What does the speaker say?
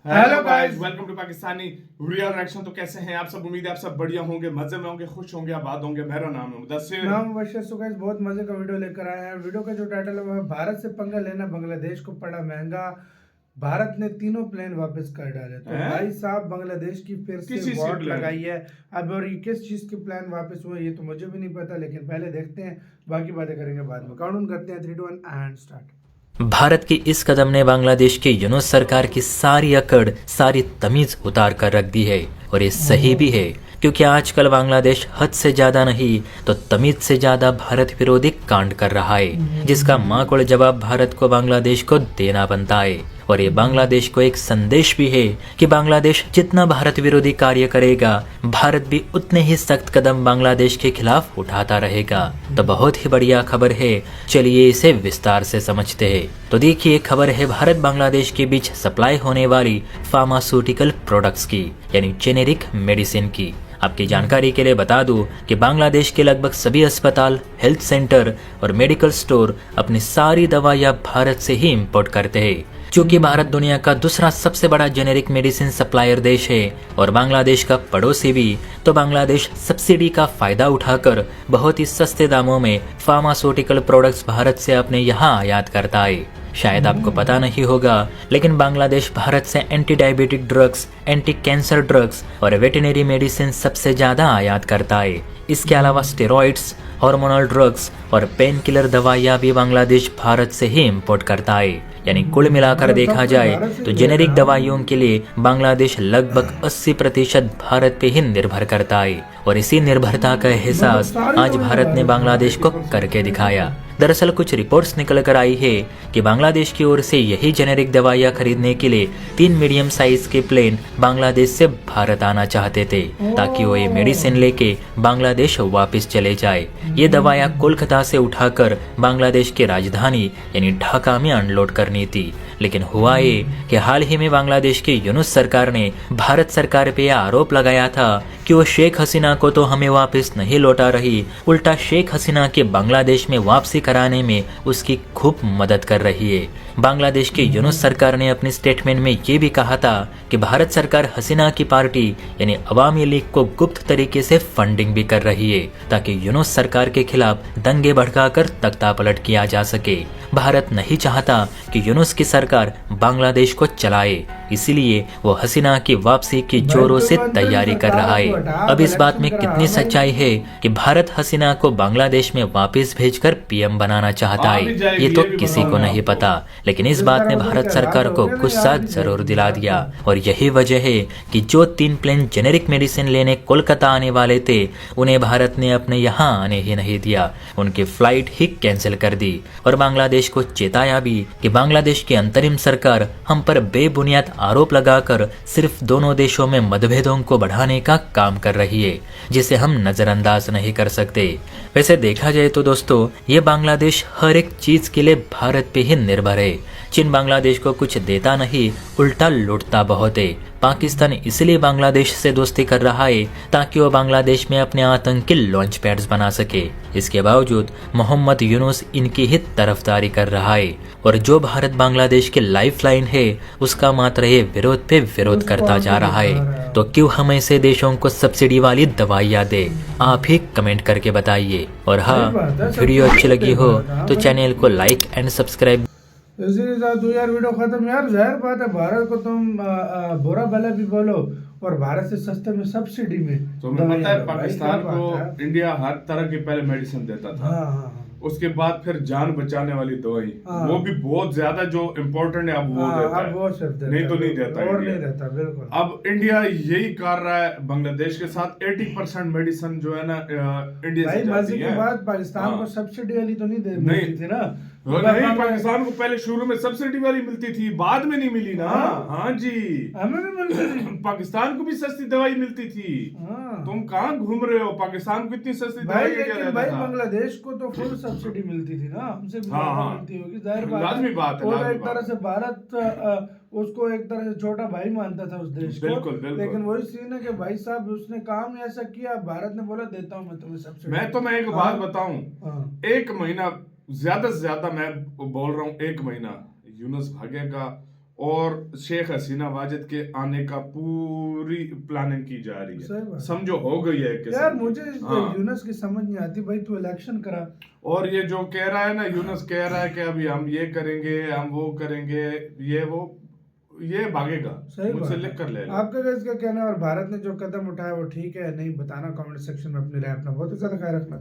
Hello guys, welcome to Pakistani real reaction. तो कैसे हैं आप सब? उम्मीद है आप सब बढ़िया होंगे, मजे में होंगे, खुश होंगे, आबाद होंगे। मेरा नाम है मुदस्सिर। नाम मुबश्शिर। सो गाइस, बहुत मजे का वीडियो लेकर आए हैं। वीडियो का जो टाइटल है वो है भारत से पंगा लेना बांग्लादेश को पड़ा महंगा। भारत ने तीनों प्लेन वापस कर डाले। तो हैं? भाई साहब, बांग्लादेश की फिर से किस चीज के वॉट प्लान? लगाई है अब। और ये किस चीज के प्लान वापस हुए ये तो मुझे भी नहीं पता, लेकिन पहले देखते हैं, बाकी बातें करेंगे बाद में। काउंट करते हैं 3 2 1 एंड स्टार्ट। भारत के इस कदम ने बांग्लादेश के यूनुस सरकार की सारी अकड़, सारी तमीज उतार कर रख दी है। और ये सही भी है, क्योंकि आजकल बांग्लादेश हद से ज्यादा नहीं तो तमीज से ज्यादा भारत विरोधी कांड कर रहा है, जिसका माकूल जवाब भारत को बांग्लादेश को देना बनता है। और ये बांग्लादेश को एक संदेश भी है कि बांग्लादेश जितना भारत विरोधी कार्य करेगा, भारत भी उतने ही सख्त कदम बांग्लादेश के खिलाफ उठाता रहेगा। तो बहुत ही बढ़िया खबर है, चलिए इसे विस्तार से समझते हैं। तो देखिए, खबर है भारत बांग्लादेश के बीच सप्लाई होने वाली फार्मास्यूटिकल प्रोडक्ट्स की, यानी जेनेरिक मेडिसिन की। आपकी जानकारी के लिए बता दूं कि बांग्लादेश के लगभग सभी अस्पताल, हेल्थ सेंटर और मेडिकल स्टोर अपनी सारी दवाइयां भारत से ही इंपोर्ट करते हैं। चूंकि भारत दुनिया का दूसरा सबसे बड़ा जेनेरिक मेडिसिन सप्लायर देश है और बांग्लादेश का पड़ोसी भी, तो बांग्लादेश सब्सिडी का फायदा उठाकर बहुत ही सस्ते दामों में फार्मास्यूटिकल प्रोडक्ट्स भारत से अपने यहाँ आयात करता है। शायद आपको पता नहीं होगा, लेकिन बांग्लादेश भारत से anti diabetic drugs, anti cancer drugs और वेटरनरी मेडिसिन सबसे ज्यादा आयात करता है। इसके अलावा स्टेरॉइड्स, हार्मोनल ड्रग्स और पेन किलर दवाइयाँ भी बांग्लादेश भारत से ही इंपोर्ट करता है। यानी कुल मिलाकर देखा जाए तो जेनेरिक दवाइयों के लिए बांग्लादेश लगभग 80% भारत पे ही निर्भर करता है। और इसी निर्भरता का एहसास आज भारत ने बांग्लादेश को करके दिखाया। दरअसल कुछ रिपोर्ट्स निकल कर आई है कि बांग्लादेश की ओर से यही जेनेरिक दवाइयां खरीदने के लिए 3 मीडियम साइज के प्लेन बांग्लादेश से भारत आना चाहते थे, ताकि वो ये मेडिसिन लेके बांग्लादेश वापस चले जाए। ये दवाइयां कोलकाता से उठाकर बांग्लादेश की राजधानी यानी ढाका में अनलोड करनी थी। लेकिन हुआ ये कि हाल ही में बांग्लादेश की यूनुस सरकार ने भारत सरकार पे यह आरोप लगाया था कि वो शेख हसीना को तो हमें वापस नहीं लौटा रही, उल्टा शेख हसीना के बांग्लादेश में वापसी कराने में उसकी खूब मदद कर रही है। बांग्लादेश की यूनुस सरकार ने अपने स्टेटमेंट में ये भी कहा था कि भारत सरकार हसीना की पार्टी यानी अवामी लीग को गुप्त तरीके से फंडिंग भी कर रही है, ताकि यूनुस सरकार के खिलाफ दंगे भड़काकर तख्तापलट किया जा सके। भारत नहीं चाहता कि यूनुस की सरकार बांग्लादेश को चलाए, इसीलिए वो हसीना की वापसी की जोरों से तैयारी कर रहा है। अब इस बात में कितनी सच्चाई है कि भारत हसीना को बांग्लादेश में वापस भेजकर पीएम बनाना चाहता है, ये तो किसी को नहीं पता। लेकिन इस बात ने भारत सरकार को गुस्सा जरूर दिला दिया। और यही वजह है कि जो 3 प्लेन जेनेरिक मेडिसिन लेने कोलकाता आने वाले थे, उन्हें भारत ने अपने यहाँ आने ही नहीं दिया, उनकी फ्लाइट ही कैंसिल कर दी। और बांग्लादेश को चेताया भी कि बांग्लादेश की अंतरिम सरकार हम पर बेबुनियाद आरोप लगाकर सिर्फ दोनों देशों में मतभेदों को बढ़ाने का काम कर रही है, जिसे हम नजरअंदाज नहीं कर सकते। वैसे देखा जाए तो दोस्तों, ये बांग्लादेश हर एक चीज के लिए भारत पे ही निर्भर है। चीन बांग्लादेश को कुछ देता नहीं, उल्टा लूटता बहुत है। पाकिस्तान इसलिए बांग्लादेश से दोस्ती कर रहा है ताकि वो बांग्लादेश में अपने आतंकी लॉन्च पैड्स बना सके। इसके बावजूद मोहम्मद यूनुस इनकी ही तरफदारी कर रहा है। और जो भारत बांग्लादेश की लाइफलाइन है, उसका मात्र ये विरोध पे विरोध करता जा रहा है। तो क्यों हम ऐसे देशों को सब्सिडी वाली दवाइयाँ दे? आप ही कमेंट करके बताइए। और हाँ, वीडियो अच्छी लगी हो तो चैनल को लाइक एंड सब्सक्राइब। इसी के साथ यार वीडियो खत्म। यार जाहिर बात है, भारत को तुम बुरा भला भी बोलो और भारत से सस्ते में सब्सिडी में तो हमें पता है पाकिस्तान को इंडिया हर तरह की पहले मेडिसिन देता था। हाँ। उसके बाद फिर जान बचाने वाली दवाई, हाँ। वो भी बहुत ज्यादा जो इम्पोर्टेंट है, अब वो देता है। वो सिर्फ देता नहीं तो नहीं देता और इंडिया। नहीं देता बिल्कुल। अब इंडिया यही कर रहा है बांग्लादेश के साथ। 80% मेडिसिन जो है ना इंडिया से जाती है। के बाद पाकिस्तान को सब्सिडी वाली तो नहीं मिलती थी ना। नहीं, पाकिस्तान को पहले शुरू में सब्सिडी वाली मिलती थी, बाद में नहीं मिली ना। हाँ जी, हमें भी मिलती थी। पाकिस्तान को भी सस्ती दवाई मिलती थी। तुम कहाँ घूम रहे हो? पाकिस्तान को इतनी सस्ती दवाई क्या भाई बांग्लादेश को तो फुल सब्सिडी मिलती थी ना, हमसे भी मिलती होगी, जाहिर बात है। लाजमी बात है। और एक तरह से भारत उसको एक तरह से छोटा भाई मानता था उस देश को। बिल्कुल। लेकिन वही सीन है कि भाई साहब उसने काम ऐसा किया, भारत ने बोला देता हूँ मैं तुम्हें सब्सिडी। मैं एक बात बताऊं, 1 महीना ज्यादा से ज्यादा मैं बोल रहा हूँ, 1 महीना यूनुस भागेगा और शेख हसीना वाजिद के आने का पूरी प्लानिंग की जा रही सही है। बात। समझो हो गई है एक यार किस्म की। मुझे हाँ। यूनस की समझ नहीं आती भाई, तू इलेक्शन करा और ये जो कह रहा है ना, यूनुस कह रहा है कि अभी हम ये करेंगे, हम वो करेंगे, ये वो, ये भागेगा। सही मुझसे बात लिख कर ले है। लो। आपका क्या इसका कहना है, और भारत ने जो कदम उठाया वो ठीक है नहीं, बताना कमेंट सेक्शन में अपनी राय, अपना बहुत ही ज्यादा ख्याल रखना।